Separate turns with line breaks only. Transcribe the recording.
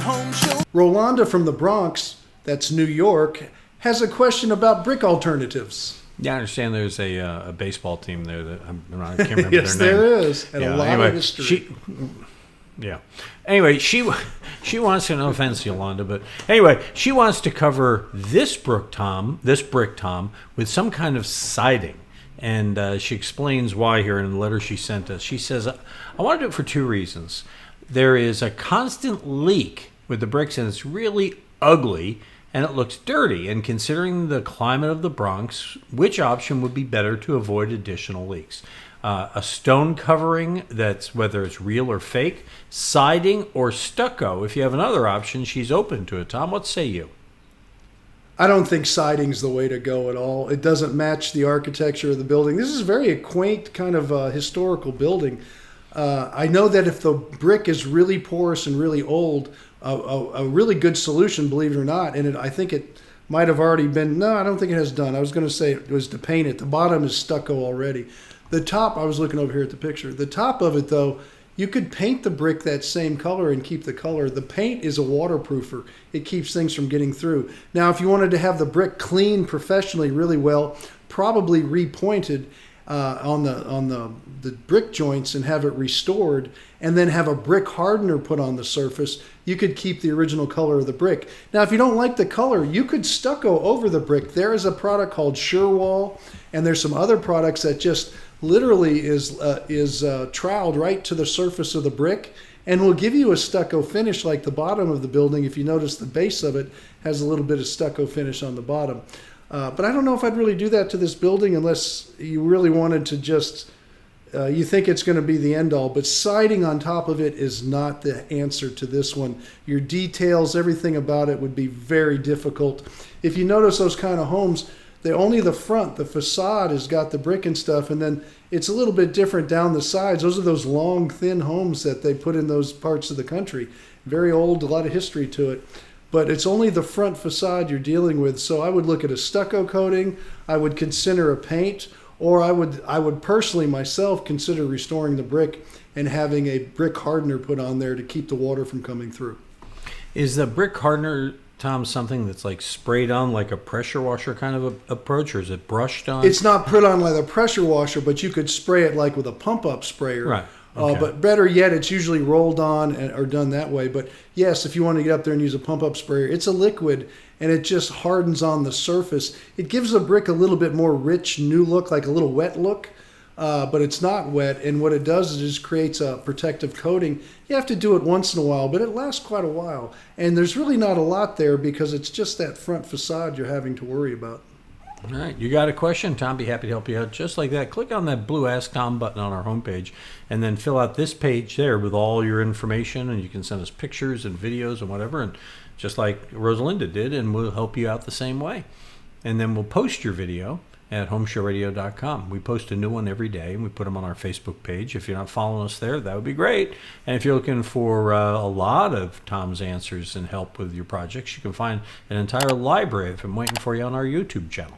Home Show.
Rolanda from the Bronx, that's New York, has a question about brick alternatives.
Yeah, I understand there's a baseball team there that I can't remember
Yes,
their name.
there is, and a lot of history.
Anyway, she wants to, no offense, Yolanda, but anyway, she wants to cover this brick tom, with some kind of siding. And she explains why here in the letter she sent us. She says, I want to do it for two reasons. There is a constant leak with the bricks, and it's really ugly, and it looks dirty. And considering the climate of the Bronx, which option would be better to avoid additional leaks? A stone covering that's whether it's real or fake, siding or stucco. If you have another option, she's open to it. Tom, what say you?
I don't think siding's the way to go at all. It doesn't match the architecture of the building. This is very quaint kind of historical building. I know that if the brick is really porous and really old, a really good solution, believe it or not, and I think it might have already been, no, I don't think it has done. I was going to say it was to paint it. The bottom is stucco already. The top, I was looking over here at the picture. The top of it, though, you could paint the brick that same color and keep the color. The paint is a waterproofer. It keeps things from getting through. Now, if you wanted to have the brick cleaned professionally really well, probably repointed on the brick joints and have it restored, and then have a brick hardener put on the surface, you could keep the original color of the brick. Now, if you don't like the color, you could stucco over the brick. There is a product called SureWall, and there's some other products that just literally is troweled right to the surface of the brick and will give you a stucco finish like the bottom of the building. If you notice, the base of it has a little bit of stucco finish on the bottom. But I don't know if I'd really do that to this building unless you really wanted to just, you think it's going to be the end all. But siding on top of it is not the answer to this one. Your details, everything about it would be very difficult. If you notice those kind of homes, only the front, the facade has got the brick and stuff, and then it's a little bit different down the sides. Those are those long, thin homes that they put in those parts of the country. Very old, a lot of history to it. But it's only the front facade you're dealing with. So I would look at a stucco coating. I would consider a paint, or I would personally myself consider restoring the brick and having a brick hardener put on there to keep the water from coming through.
Is the brick hardener, Tom, something that's like sprayed on like a pressure washer kind of approach, or is it brushed on?
It's not put on like a pressure washer, but you could spray it like with a pump-up sprayer.
Right. Okay.
But better yet, it's usually rolled on or done that way. But yes, if you want to get up there and use a pump-up sprayer, it's a liquid, and it just hardens on the surface. It gives the brick a little bit more rich, new look, like a little wet look. But it's not wet, and what it does is it just creates a protective coating. You have to do it once in a while, but it lasts quite a while. And there's really not a lot there because it's just that front facade you're having to worry about.
All right, you got a question? Tom, be happy to help you out just like that. Click on that blue Ask Tom button on our homepage, and then fill out this page there with all your information, and you can send us pictures and videos and whatever, and just like Rosalinda did, and we'll help you out the same way. And then we'll post your video at HomeShowRadio.com. We post a new one every day, and we put them on our Facebook page. If you're not following us there, that would be great. And if you're looking for a lot of Tom's answers and help with your projects, you can find an entire library of them waiting for you on our YouTube channel.